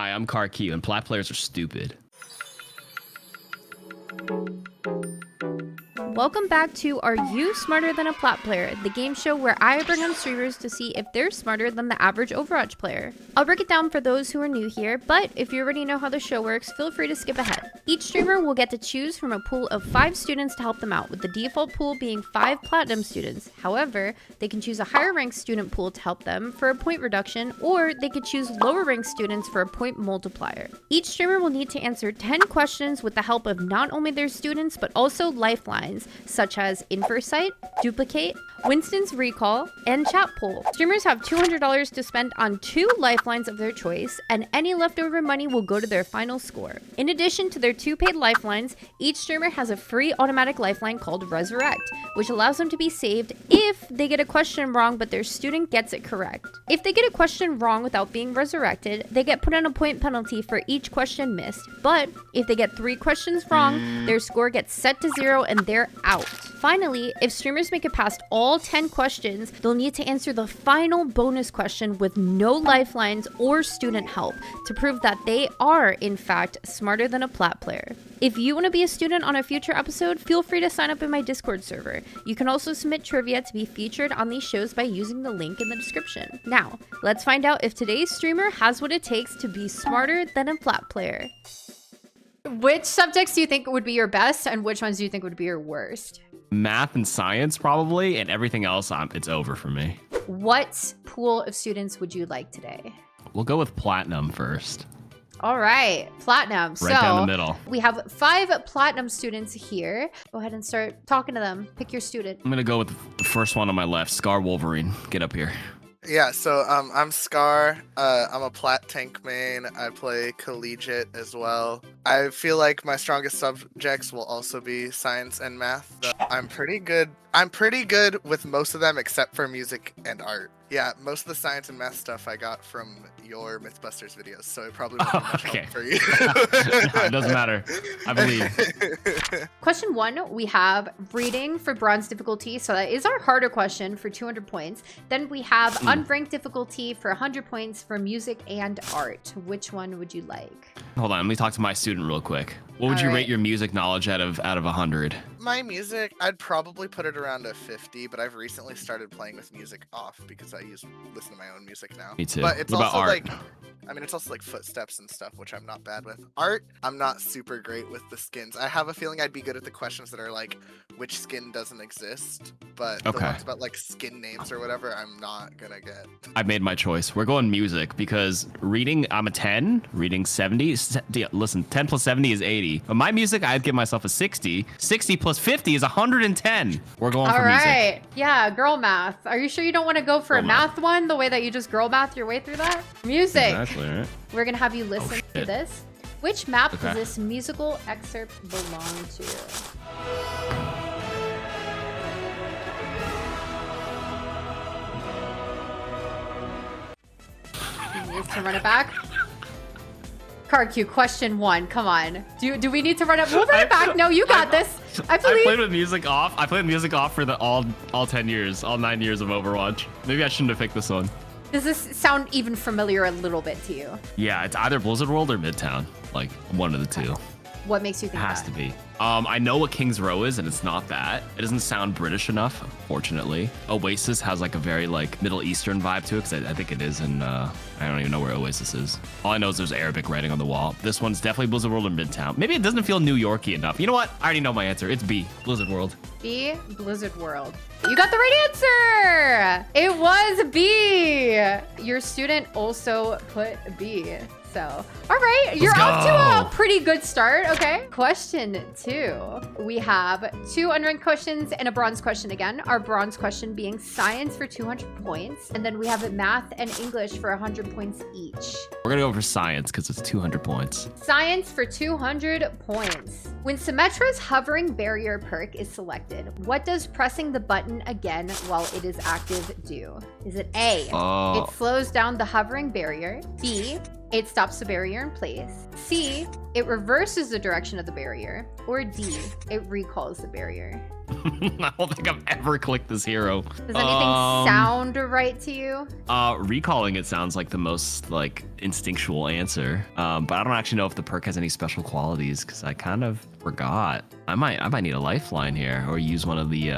Hi, I'm KarQ, and Plat Players are stupid. Welcome back to Are You Smarter Than a Plat Player, the game show where I bring on streamers to see if they're smarter than the average Overwatch player. I'll break it down for those who are new here, but if you already know how the show works, feel free to skip ahead. Each streamer will get to choose from a pool of 5 students to help them out, with the default pool being 5 Platinum students. However, they can choose a higher ranked student pool to help them for a point reduction, or they could choose lower ranked students for a point multiplier. Each streamer will need to answer 10 questions with the help of not only their students, but also lifelines, such as Inversight, Duplicate, Winston's Recall, and Chat Pool. Streamers have $200 to spend on 2 lifelines of their choice, and any leftover money will go to their final score. In addition to their 2 paid lifelines, each streamer has a free automatic lifeline called Resurrect, which allows them to be saved if they get a question wrong but their student gets it correct. If they get a question wrong without being resurrected, they get put on a point penalty for each question missed, but if they get 3 questions wrong, their score gets set to 0 and they're out. Finally, if streamers make it past all 10 questions, they'll need to answer the final bonus question with no lifelines or student help to prove that they are, in fact, smarter than a Plat player. If you want to be a student on a future episode, feel free to sign up in my Discord server. You can also submit trivia to be featured on these shows by using the link in the description. Now, let's find out if today's streamer has what it takes to be smarter than a Plat player. Which subjects do you think would be your best, and which ones do you think would be your worst? Math and science, probably, and everything else, it's over for me. What pool of students would you like today? We'll go with Platinum first. All right, Platinum. Right down the middle. We have 5 Platinum students here. Go ahead and start talking to them. Pick your student. I'm gonna go with the first one on my left, Scar Wolverine. Get up here. Yeah, so I'm Scar. I'm a Plat tank main. I play collegiate as well. I feel like my strongest subjects will also be science and math. I'm pretty good. I'm pretty good with most of them except for music and art. Yeah, most of the science and math stuff I got from your Mythbusters videos, so it probably won't be much help for you. It doesn't matter. I believe. Question 1, we have reading for bronze difficulty, so that is our harder question for 200 points. Then we have unranked difficulty for 100 points for music and art. Which one would you like? Hold on, let me talk to my student real quick. What would you rate your music knowledge out of 100? My music, I'd probably put it around a 50, but I've recently started playing with music off because I listen to my own music now. Me too. But it's what about also art? it's also like footsteps and stuff, which I'm not bad with. Art, I'm not super great with the skins. I have a feeling I'd be good at the questions that are like, which skin doesn't exist, but the ones about like skin names or whatever, I'm not gonna get. I made my choice. We're going music because reading, I'm a 10, reading 70. Listen, 10 plus 70 is 80. But my music, I'd give myself a 60. 60 plus 50 is 110. We're going for music. All right. Yeah, girl math. Are you sure you don't want to go for a math one, the way that you just girl math your way through that? Music. Exactly, right? We're going to have you listen to this. Which map does this musical excerpt belong to? You need to run it back. KarQ, question 1. Come on. Do we need to run it? We'll run it back. No, you got this. I believe. I played with music off. I played music off for the all 10 years, all 9 years of Overwatch. Maybe I shouldn't have picked this one. Does this sound even familiar a little bit to you? Yeah, it's either Blizzard World or Midtown. Like one of the two. What makes you think that? Has to be. I know what King's Row is, and it's not that. It doesn't sound British enough, fortunately. Oasis has like a very like Middle Eastern vibe to it, because I think it is in, I don't even know where Oasis is. All I know is there's Arabic writing on the wall. This one's definitely Blizzard World or Midtown. Maybe it doesn't feel New York-y enough. You know what? I already know my answer. It's B, Blizzard World. B, Blizzard World. You got the right answer! It was B! Your student also put B. So, all right, you're off to a pretty good start. Okay. Question 2. We have 2 unranked questions and a bronze question again. Our bronze question being science for 200 points. And then we have math and English for 100 points each. We're gonna go for science because it's 200 points. Science for 200 points. When Symmetra's hovering barrier perk is selected, what does pressing the button button again while it is active do? Is it A, Oh. it slows down the hovering barrier, B, it stops the barrier in place, C, it reverses the direction of the barrier, or D, it recalls the barrier? I don't think I've ever clicked this hero. Does anything sound right to you? Recalling it sounds like the most like instinctual answer. But I don't actually know if the perk has any special qualities because I kind of forgot. I might need a lifeline here or use one of the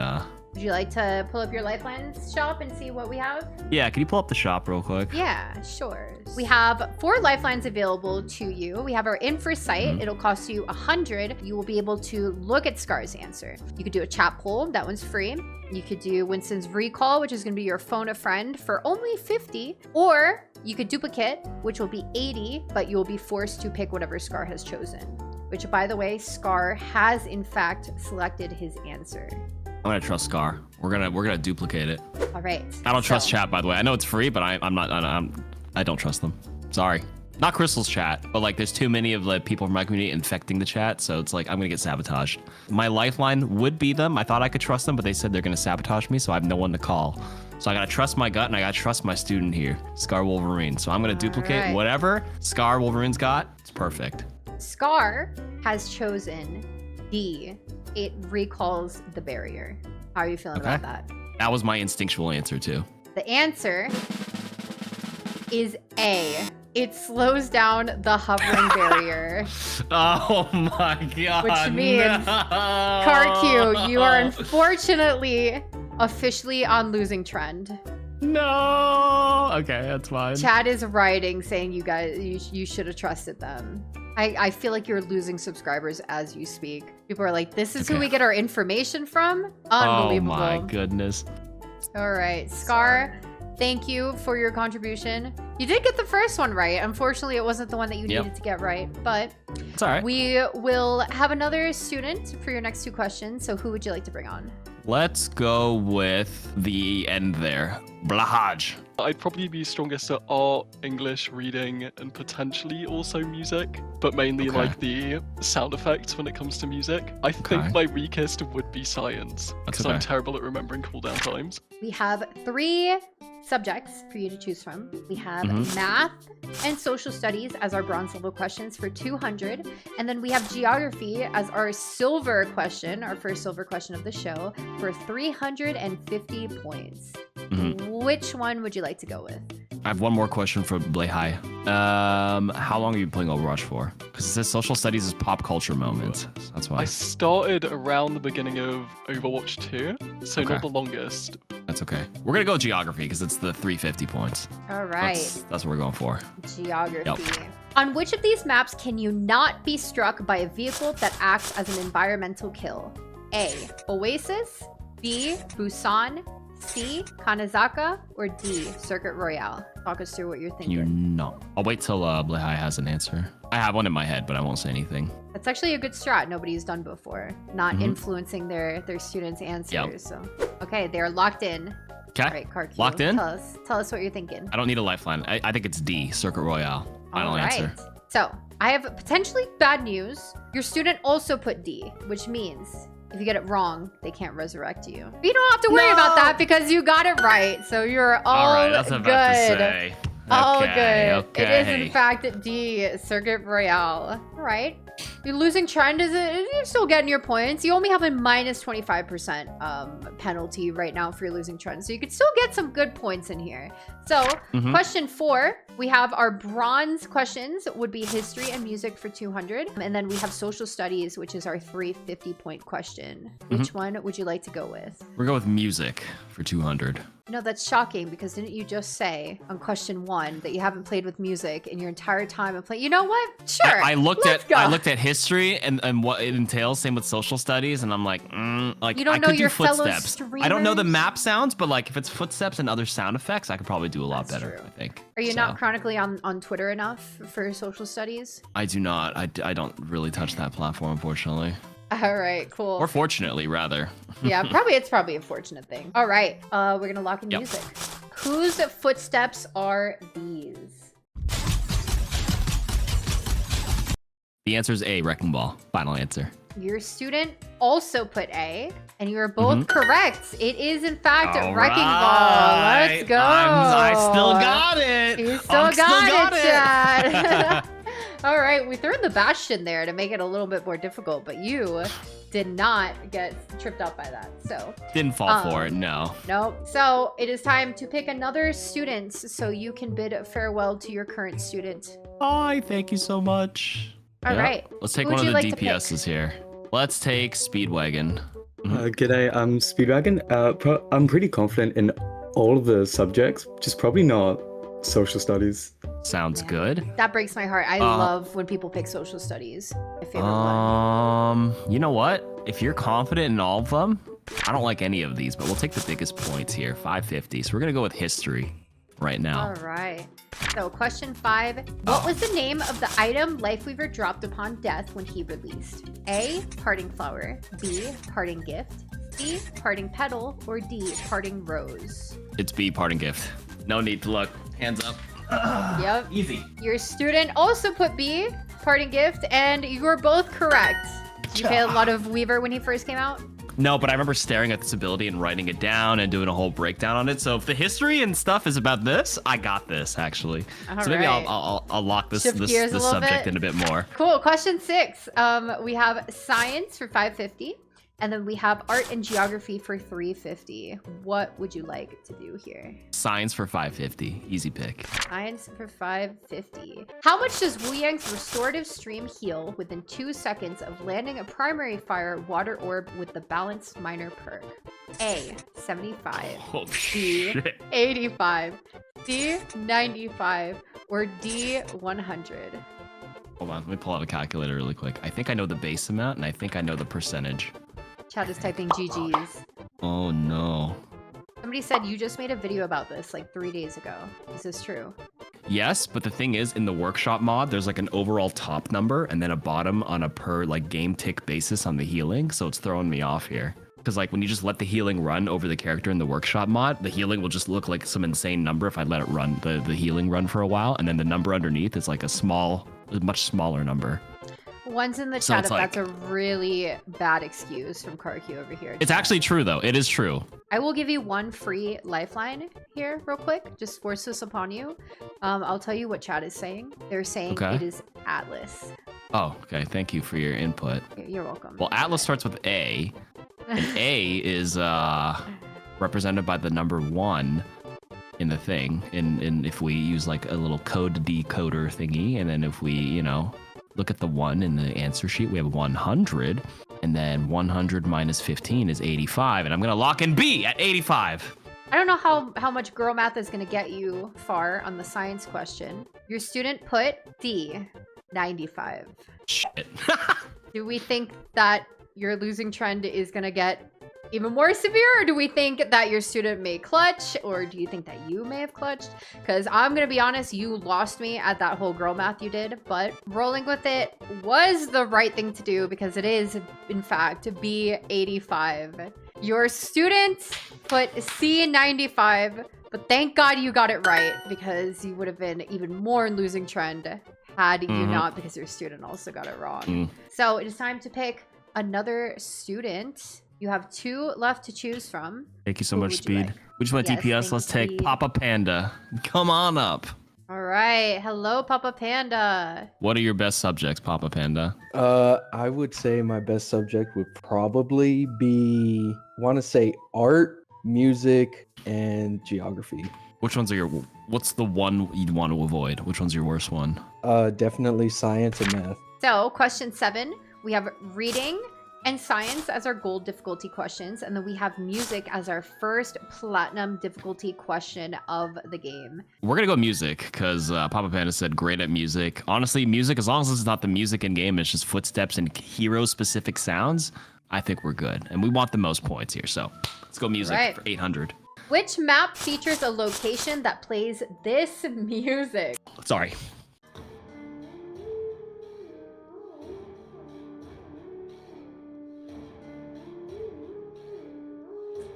Would you like to pull up your Lifelines shop and see what we have? Yeah, can you pull up the shop real quick? Yeah, sure. We have 4 lifelines available to you. We have our Infer site. It'll cost you 100. You will be able to look at Scar's answer. You could do a chat poll. That one's free. You could do Winston's recall, which is going to be your phone a friend for only 50. Or you could duplicate, which will be 80, but you'll be forced to pick whatever Scar has chosen. Which, by the way, Scar has in fact selected his answer. I'm gonna trust Scar. We're gonna duplicate it. All right. I don't trust chat, by the way. I know it's free, but I don't trust them. Sorry. Not Crystal's chat, but like there's too many of the people from my community infecting the chat, so it's like I'm gonna get sabotaged. My lifeline would be them. I thought I could trust them, but they said they're gonna sabotage me, so I have no one to call. So I gotta trust my gut and I gotta trust my student here, Scar Wolverine. So I'm gonna duplicate whatever Scar Wolverine's got. It's perfect. Scar has chosen D. It recalls the barrier. How are you feeling about that? That was my instinctual answer too. The answer is A. It slows down the hovering barrier. Oh my god. Which means, KarQ, you are unfortunately officially on losing trend. No. Okay, that's fine. Chad is writing saying you guys, you should have trusted them. I feel like you're losing subscribers as you speak. People are like, this is who we get our information from? Unbelievable. Oh my goodness. All right, Scar, thank you for your contribution. You did get the first one right. Unfortunately, it wasn't the one that you needed to get right, but it's all right. We will have another student for your next 2 questions. So who would you like to bring on? Let's go with the end there. Blahaj. I'd probably be strongest at art, English, reading, and potentially also music, but mainly like the sound effects when it comes to music. I think my weakest would be science, because I'm terrible at remembering cooldown times. We have 3 subjects for you to choose from. We have math and social studies as our bronze level questions for 200. And then we have geography as our silver question, our first silver question of the show, for 350 points. Which one would you like to go with? I have one more question for Blahaj. How long are you playing Overwatch for? Because it says social studies is pop culture moments. So that's why. I started around the beginning of Overwatch 2, so not the longest. That's okay. We're gonna go geography because it's the 350 points. All right. That's what we're going for. Geography. On which of these maps can you not be struck by a vehicle that acts as an environmental kill? A. Oasis. B. Busan. C. Kanazaka. Or D. Circuit Royale. Talk us through what you're thinking. You know. I'll wait till Blahaj has an answer. I have one in my head, but I won't say anything. That's actually a good strat nobody's done before. Not influencing their students' answers. So, okay, they're locked in. Okay. All right, KarQ. Locked in? Tell us what you're thinking. I don't need a lifeline. I think it's D. Circuit Royale. Final answer. So I have potentially bad news. Your student also put D, which means if you get it wrong, they can't resurrect you. But you don't have to worry about that because you got it right. So you're all right, that's good. about to say. All Okay, good. It is in fact D, Circuit Royale. All right. Your losing trend is you're still getting your points. You only have a minus 25% penalty right now for your losing trend. So you could still get some good points in here. So question 4, we have our bronze questions would be history and music for 200. And then we have social studies, which is our 350 point question. Which one would you like to go with? We're going with music for 200. No, that's shocking because didn't you just say on question 1 that you haven't played with music in your entire time of playing? You know what? Sure. I looked at history and what it entails. Same with social studies, and I'm like, like you don't I know could your do footsteps. fellow I don't know the streamers? map sounds, but like if it's footsteps and other sound effects, I could probably do a lot That's better. true. I think. Are you not chronically on Twitter enough for social studies? I do not. I don't really touch that platform, unfortunately. All right, cool. Or fortunately, rather. Yeah, it's probably a fortunate thing. All right, we're gonna lock in music. Whose footsteps are these? The answer is A, Wrecking Ball. Final answer. Your student also put A, and you are both correct. It is, in fact, Wrecking Ball. Let's go. I still got it. You still got it, Chad. All right, we threw in the Bastion there to make it a little bit more difficult, but you did not get tripped up by that. So didn't fall for it, no. Nope. So it is time to pick another student so you can bid farewell to your current student. Hi, thank you so much. All right. Let's take Who one of would the you like to pick? DPSs here. Let's take Speedwagon. G'day, I'm Speedwagon. I'm pretty confident in all of the subjects, just probably not social studies. Sounds good. That breaks my heart. I love when people pick social studies. My favorite one. You know what? If you're confident in all of them, I don't like any of these, but we'll take the biggest points here, 550. So we're gonna go with history right now. All right. So question 5. What was the name of the item Lifeweaver dropped upon death when he released? A, parting flower. B, parting gift. C, parting petal. Or D, parting rose. It's B, parting gift. No need to look. Hands up. Yep. Easy. Your student also put B, parting gift, and you were both correct. Did you play a lot of Weaver when he first came out? No, but I remember staring at this ability and writing it down and doing a whole breakdown on it. So if the history and stuff is about this, I got this actually. All so maybe right. I'll lock this Shift gears a little subject bit. in a bit more. Cool. Question 6. We have science for 550, and then we have art and geography for 350. What would you like to do here? Science for 550. Easy pick. Science for 550. How much does Wu Yang's restorative stream heal within 2 seconds of landing a primary fire water orb with the balanced minor perk? A, 75. Oh, B, shit. 85. C, 95. Or D, 100. Hold on, let me pull out a calculator really quick. I think I know the base amount, and I think I know the percentage. Chad is typing GG's. Oh, no. Somebody said you just made a video about this like 3 days ago. Is this true? Yes, but the thing is, in the workshop mod, there's like an overall top number and then a bottom on a per like game tick basis on the healing, so it's throwing me off here. Because like when you just let the healing run over the character in the workshop mod, the healing will just look like some insane number if I let it run, the healing run for a while, and then the number underneath is like a much smaller number. One's in the So chat it's if like- that's a really bad excuse from KarQ over here. It's actually true though, it is true. I will give you one free lifeline here real quick. Just force this upon you. I'll tell you what chat is saying. They're saying Okay. it is Atlas. Oh, okay, thank you for your input. You're welcome. Well, Atlas starts with A, and A is represented by the number 1 in the thing. In if we use like a little code decoder thingy, and then if we, you know, look at the 1 in the answer sheet, we have 100, and then 100 minus 15 is 85, and I'm gonna lock in B at 85. I don't know how much girl math is going to get you far on the science question. Your student put D, 95. Shit. Do we think that your losing trend is going to get even more severe, or do we think that your student may clutch, or do you think that you may have clutched? Because I'm going to be honest, you lost me at that whole girl math you did, but rolling with it was the right thing to do because it is, in fact, B85. Your student put C95, but thank God you got it right because you would have been even more in losing trend had you not, because your student also got it wrong. So it is time to pick another student. You have 2 left to choose from. Thank you so Who much, would you Speed. like? We just went Yes, DPS. thank Let's take you. Papa Panda. Come on up. All right. Hello, Papa Panda. What are your best subjects, Papa Panda? I would say my best subject would probably be, want to say art, music, and geography. Which ones are your? What's the one you'd want to avoid? Which one's your worst one? Definitely science and math. So question 7, we have reading and science as our gold difficulty questions, and then we have music as our first platinum difficulty question of the game. We're gonna go music because Papa Panda said great at music. Honestly, music, as long as it's not the music in game, it's just footsteps and hero-specific sounds, I think we're good. And we want the most points here, so let's go music Right. for 800. Which map features a location that plays this music? Sorry.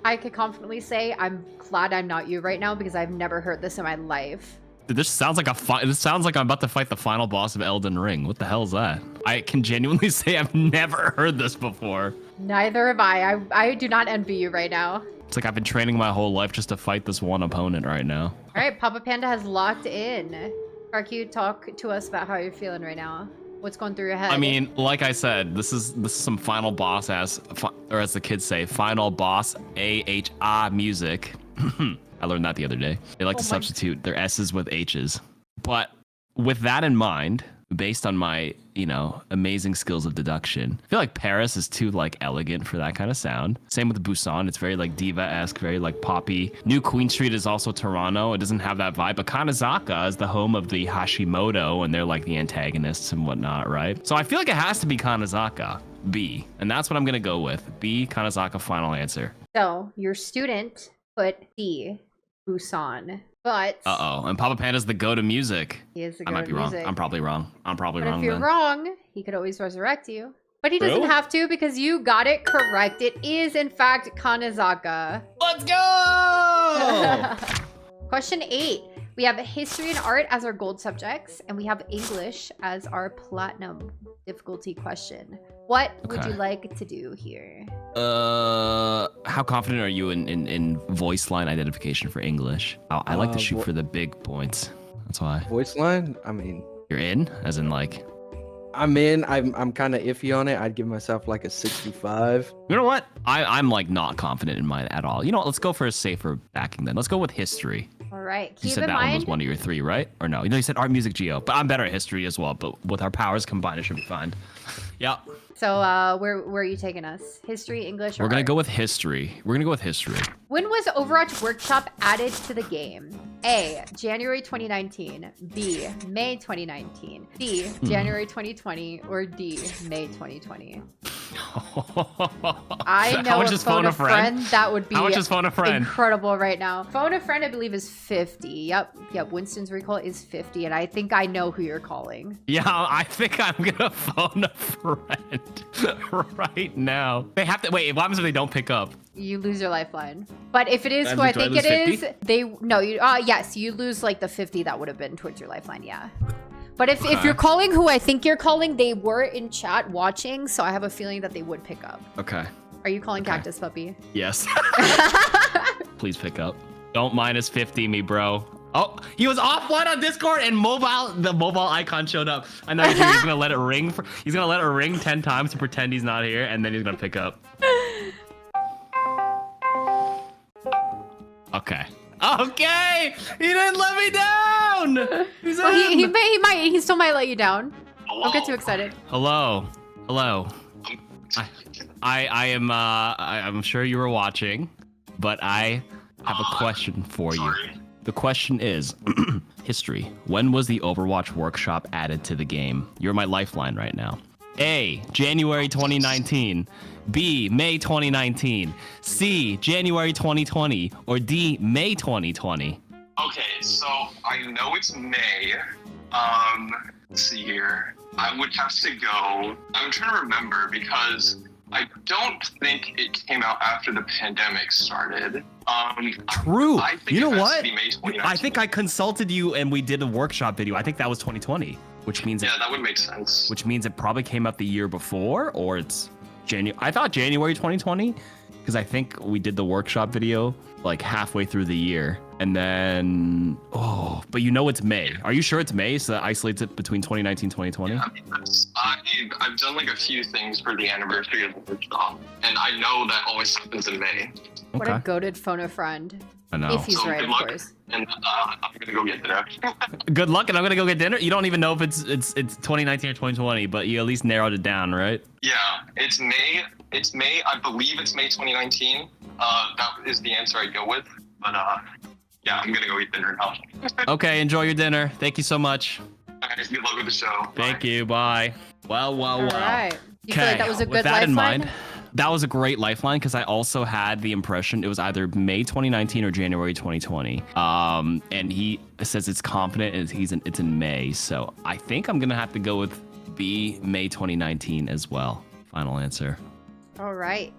I could confidently say I'm glad I'm not you right now because I've never heard this in my life. Dude, this sounds like this sounds like I'm about to fight the final boss of Elden Ring. What the hell is that? I can genuinely say I've never heard this before. Neither have I. I do not envy you right now. It's like I've been training my whole life just to fight this one opponent right now. All right, Papa Panda has locked in. KarQ, talk to us about how you're feeling right now. What's going through your head? I mean, like I said, this is some final boss or as the kids say, final boss AHA music. I learned that the other day. They like to substitute their S's with H's. But with that in mind, based on my, amazing skills of deduction, I feel like Paris is too like elegant for that kind of sound. Same with Busan. It's very like diva-esque, very like poppy. New Queen Street is also Toronto. It doesn't have that vibe. But Kanazaka is the home of the Hashimoto, and they're like the antagonists and whatnot, right? So I feel like it has to be Kanazaka, B. And that's what I'm gonna go with. B, Kanazaka, final answer. So your student put D, Busan. But and Papa Panda's the go-to music. He is the I might be wrong. I'm probably wrong. I'm probably wrong. If you're wrong, he could always resurrect you. But he doesn't have to because you got it correct. It is in fact Kanazaka. Let's go! Question 8. We have history and art as our gold subjects, and we have English as our platinum difficulty question. What would you like to do here? How confident are you in voice line identification for English? I like to shoot for the big points. That's why. Voice line? I mean, you're in, as in like. I'm in. I'm kind of iffy on it. I'd give myself like a 65. You know what? I'm like not confident in mine at all. You know what? Let's go for a safer backing then. Let's go with history. All right. You said that one was one of your 3, right? Or no? You said art, music, geo. But I'm better at history as well. But with our powers combined, it should be fine. Yeah. So where are you taking us? History, English, or We're gonna art? go with history. We're gonna go with history. When was Overwatch Workshop added to the game? A, January 2019. B, May 2019. C, January 2020. Or D, May 2020. I know a phone a friend that would be How much is phone a friend? Incredible right now. Phone a friend, I believe, is 50. Yep. Winston's recall is 50, and I think I know who you're calling. Yeah, I think I'm gonna phone a friend right now. They have to wait. What happens if they don't pick up? You lose your lifeline. But if it is who I think it is, yes, you lose like the 50 that would have been towards your lifeline. Yeah. But if you're calling who I think you're calling, they were in chat watching, so I have a feeling that they would pick up. Okay. Are you calling Cactus Puppy? Yes. Please pick up. Don't minus 50 me, bro. Oh, he was offline on Discord and the mobile icon showed up. I know he's gonna let it ring. He's gonna let it ring 10 times to pretend he's not here, and then he's gonna pick up. Okay. Okay, he didn't let me down. He's He still might let you down. Don't get too excited. Hello. I'm sure you were watching, but I have a question for you. The question is, history. When was the Overwatch Workshop added to the game? You're my lifeline right now. A, January 2019. B, May 2019. C, January 2020. Or D, May 2020. Okay, so I know it's May. Let's see here. I would have to go. I'm trying to remember because I don't think it came out after the pandemic started. True. I think you know it has what? to be May 2019. I think I consulted you and we did a workshop video. I think that was 2020, which means that would make sense. Which means it probably came out the year before, or it's January. I thought January 2020, because I think we did the workshop video like halfway through the year, and then but it's May. Are you sure it's May? So that isolates it between 2019 2020. Yeah, I've done like a few things for the anniversary of the workshop, and I know that always happens in May. What a goated phone a friend. I know. If he's right, good luck, of course. And I'm gonna go get dinner. Good luck, and I'm gonna go get dinner. You don't even know if it's 2019 or 2020, but you at least narrowed it down, right? Yeah, it's May. It's May. I believe it's May 2019. That is the answer I go with. But yeah, I'm gonna go eat dinner now. Okay, enjoy your dinner. Thank you so much. Guys, good luck with the show. Thank you. Bye. Well. All right. You feel like that was a good lifeline? In mind, that was a great lifeline because I also had the impression it was either May 2019 or January 2020. And he says it's confident and it's in May. So I think I'm gonna have to go with B, May 2019 as well. Final answer. All right.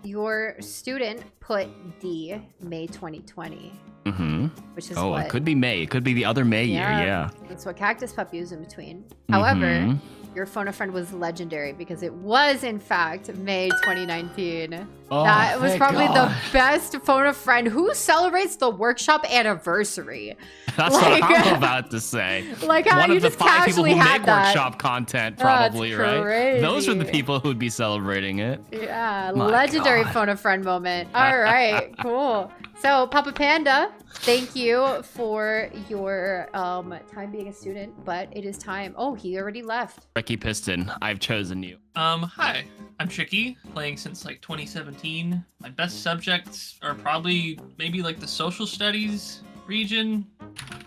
Your student put D, May 2020. Mm-hmm. Which is it could be May. It could be the other May year. Yeah. That's what Cactus Puppy was in between. However, your phone a friend was legendary because it was in fact May 2019. That was probably the best phone a friend. Who celebrates the workshop anniversary? That's what I'm about to say. Like how one you of the just 5 people casually who had make that. workshop content, probably, That's right? crazy. Those are the people who would be celebrating it. Yeah, My legendary God. phone a friend moment. All right, cool. So Papa Panda, thank you for your time being a student, but it is time. Oh, he already left. Ricky Piston, I've chosen you. Hi, I'm Tricky, playing since like 2017. My best subjects are probably maybe like the social studies region.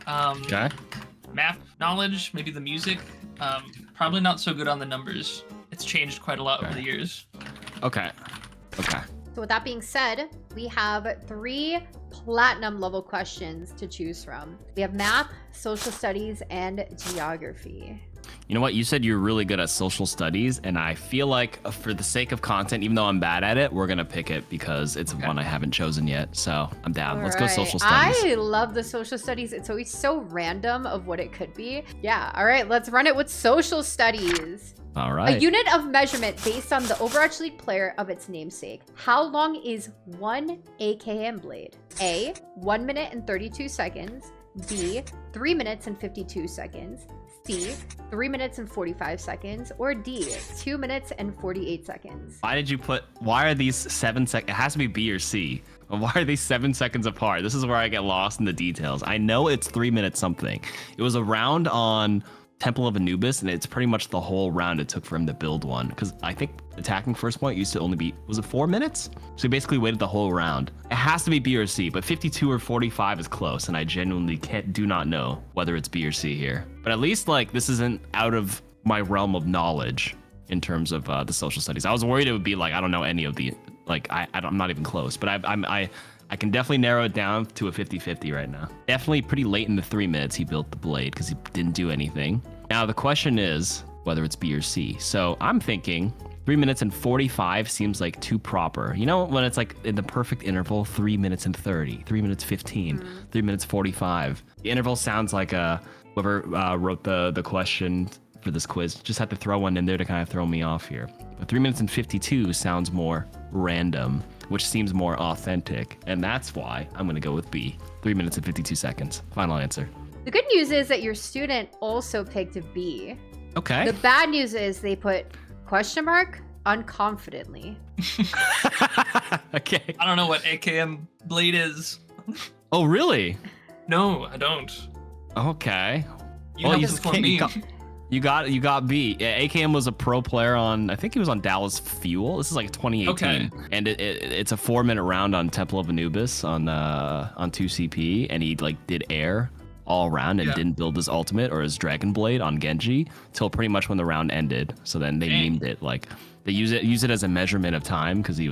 Okay. Math knowledge, maybe the music. Probably not so good on the numbers. It's changed quite a lot over the years. Okay. So with that being said, we have 3 platinum level questions to choose from. We have math, social studies, and geography. You know what? You said you're really good at social studies, and I feel like for the sake of content, even though I'm bad at it, we're gonna pick it because it's one I haven't chosen yet. So I'm down. Let's go social studies. I love the social studies. It's always so random of what it could be. Yeah. All right. Let's run it with social studies. All right. A unit of measurement based on the Overwatch League player of its namesake. How long is 1 AKM blade? A, 1 minute and 32 seconds. B, 3 minutes and 52 seconds. C, 3 minutes and 45 seconds. Or D, 2 minutes and 48 seconds. Why are these 7 seconds? It has to be B or C. Why are these 7 seconds apart? This is where I get lost in the details. I know it's 3 minutes something. It was a round on Temple of Anubis, and it's pretty much the whole round it took for him to build one. Because I think attacking first point used to only be, was it 4 minutes? So he basically waited the whole round. It has to be B or C, but 52 or 45 is close, and I genuinely do not know whether it's B or C here. But at least like this isn't out of my realm of knowledge in terms of the social studies. I was worried it would be like I don't know any of the I'm not even close, but I can definitely narrow it down to a 50-50 right now. Definitely pretty late in the 3 minutes he built the blade because he didn't do anything. Now the question is whether it's B or C. So I'm thinking 3 minutes and 45 seems like too proper. You know, when it's like in the perfect interval, 3 minutes and 30, 3 minutes 15, 3 minutes 45. The interval sounds like whoever wrote the question for this quiz just had to throw one in there to kind of throw me off here. But 3 minutes and 52 sounds more random, which seems more authentic. And that's why I'm going to go with B. 3 minutes and 52 seconds. Final answer. The good news is that your student also picked B. Okay. The bad news is they put question mark unconfidently. Okay. I don't know what AKM blade is. Oh, really? No, I don't. Okay. You know before me. You got B. Yeah, AKM was a pro player on, I think he was on Dallas Fuel. This is like 2018. Okay. And it's a 4-minute round on Temple of Anubis on 2CP, and he like did air all around and didn't build his ultimate or his Dragon Blade on Genji till pretty much when the round ended. So then they memed it, like they use it as a measurement of time because he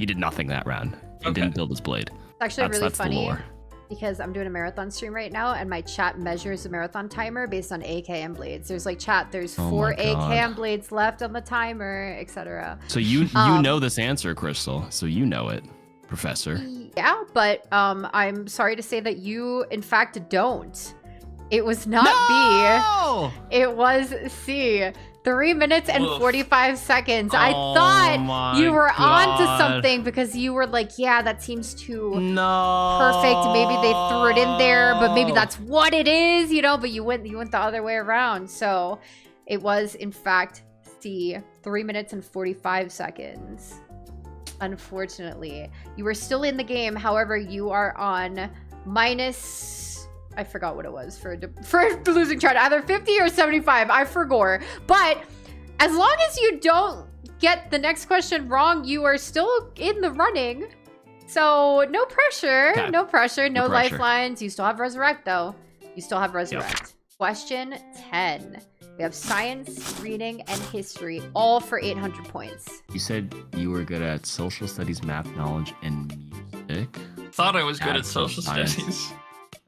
did nothing that round and didn't build his blade. It's actually really That's the funny lore. because I'm doing a marathon stream right now and my chat measures the marathon timer based on AKM blades. There's like there's 4 AKM blades left on the timer, etc. So you know this answer, Crystal. So you know it, Professor. Yeah, but I'm sorry to say that you in fact don't. It was not B. It was C. 3 minutes and 45 seconds. I thought you were on to something because you were like, yeah, that seems too perfect. Maybe they threw it in there, but maybe that's what it is, you know, but you went the other way around. So it was in fact C, 3 minutes and 45 seconds. Unfortunately, you were still in the game. However, you are on minus, I forgot what it was for losing chart, either 50 or 75. I forgot. But as long as you don't get the next question wrong, you are still in the running. So no pressure, Okay. no pressure, no pressure. lifelines. You still have resurrect though. You still have resurrect. Question 10. We have science, reading, and history, all for 800 points. You said you were good at social studies, math knowledge, and music. Thought I was good Bad at social science. studies.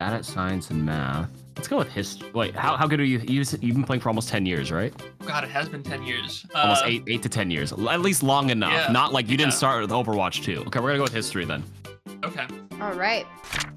Bad at science and math. Let's go with history. Wait, how good are you? You've been playing for almost 10 years, right? God, it has been 10 years. Almost 8 to 10 years. At least long enough. Yeah, Not like you didn't yeah. start with Overwatch 2. Okay, we're gonna go with history then. Okay. All right.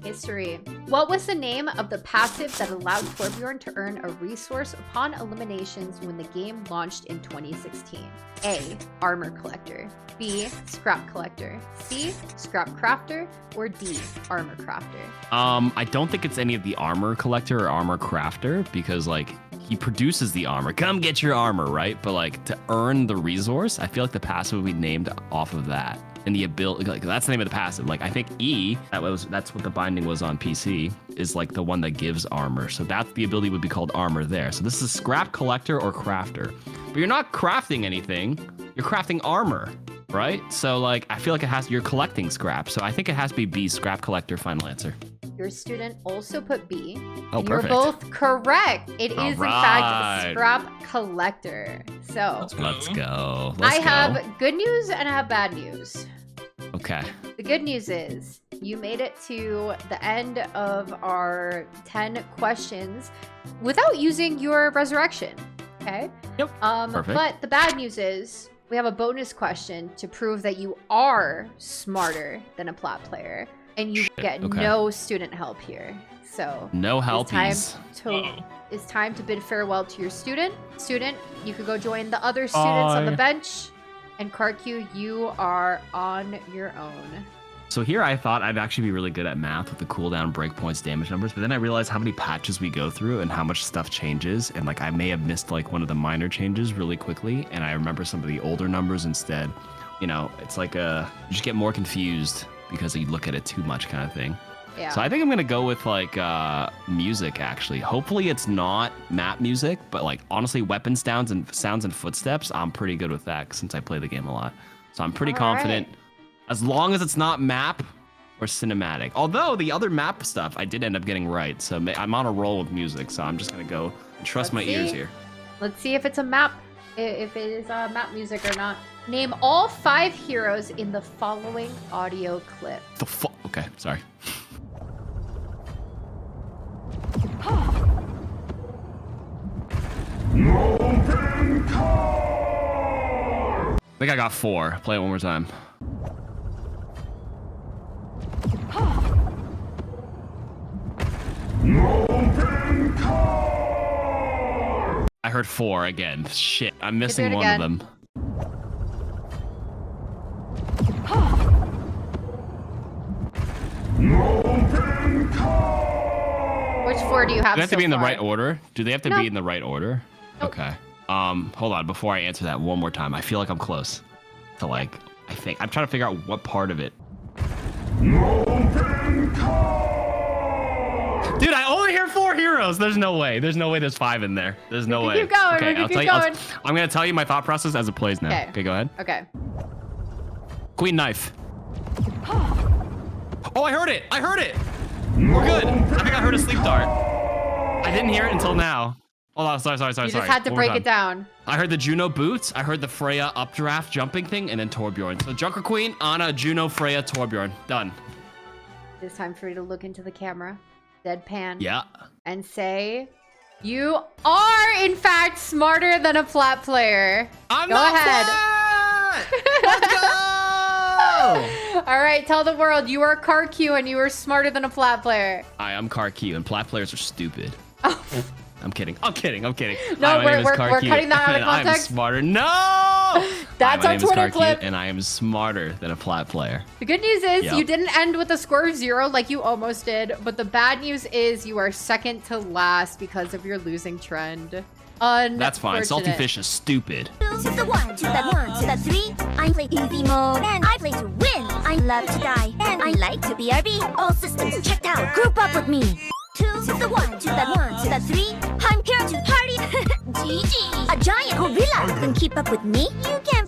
History. What was the name of the passive that allowed Torbjorn to earn a resource upon eliminations when the game launched in 2016? A. Armor Collector. B. Scrap Collector. C. Scrap Crafter. Or D. Armor Crafter. I don't think it's any of the armor collector or armor crafter because like he produces the armor. Come get your armor, right? But like to earn the resource, I feel like the passive would be named off of that. And the ability, like that's the name of the passive. Like I think E, that's what the binding was on PC, is like the one that gives armor. So that's the ability would be called armor there. So this is scrap collector or crafter. But you're not crafting anything. You're crafting armor, right? So like I feel like you're collecting scrap. So I think it has to be B, scrap collector. Final answer. Your student also put B. Oh, and you're perfect. both correct. It is in right. fact scrap collector. So Let's go. I have good news and I have bad news. Okay. The good news is you made it to the end of our 10 questions without using your resurrection. Okay? Yep. Perfect. But the bad news is we have a bonus question to prove that you are smarter than a Plat player. And you get no student help here. So no helpies. It's time to bid farewell to your student. Student, you could go join the other students on the bench. And KarQ, you are on your own. So here I thought I'd actually be really good at math with the cooldown, breakpoints, damage numbers, but then I realized how many patches we go through and how much stuff changes, and like I may have missed like one of the minor changes really quickly, and I remember some of the older numbers instead. You know, it's like you just get more confused because you look at it too much kind of thing. Yeah. So I think I'm gonna go with like music actually. Hopefully it's not map music, but like honestly weapon sounds and footsteps, I'm pretty good with that since I play the game a lot. So I'm pretty confident. Right. As long as it's not map or cinematic. Although the other map stuff I did end up getting right. So I'm on a roll with music. So I'm just going to go and trust my ears here. Let's see if it's a map, if it is map music or not. Name all 5 heroes in the following audio clip. Okay, sorry. I think I got 4. Play it one more time. I heard 4 again. Shit, I'm missing one of them. Which 4 do you have? Do they have to so be in the far? right order? Do they have to No. be in the right order? Nope. Okay. Hold on. Before I answer that one more time, I feel like I'm close to like. I think I'm trying to figure out what part of it. Dude, I only hear 4 heroes. There's no way. There's no way there's 5 in there. There's no way. Keep going. Okay, Keep going. I'm gonna tell you my thought process as it plays now. Okay. Okay, go ahead. Okay. Queen knife. Oh, I heard it. I heard it. We're good. I think I heard a sleep dart. I didn't hear it until now. Hold on. Sorry. You just had to break it down. I heard the Juno boots. I heard the Freya updraft jumping thing, and then Torbjorn. So Junker Queen, Anna, Juno, Freya, Torbjorn. Done. It's time for you to look into the camera, deadpan, Yeah. and say, "You are in fact smarter than a Plat player." I'm Go not ahead. fat! Let's go! All right, tell the world you are KarQ and you are smarter than a Plat player. Hi, I'm KarQ, and Plat players are stupid. I'm kidding. I'm kidding. No, Hi, my name is we're KarQ, cutting that out of and I'm context. smarter. No! That's Hi, my our name is Twitter KarQ, clip. and I am smarter than a Plat player. The good news is Yep. you didn't end with a score of 0 like you almost did, but the bad news is you are second to last because of your losing trend. That's fine. Salty Unfortunate. fish is stupid. To the 1, to the 1, to the 3. I play easy mode, and I play to win. I love to die, and I like to BRB. All systems checked out. Group up with me. 2 to the 1, to the 1, to the 3. I'm here to party. GG. A giant gorilla can keep up with me. You can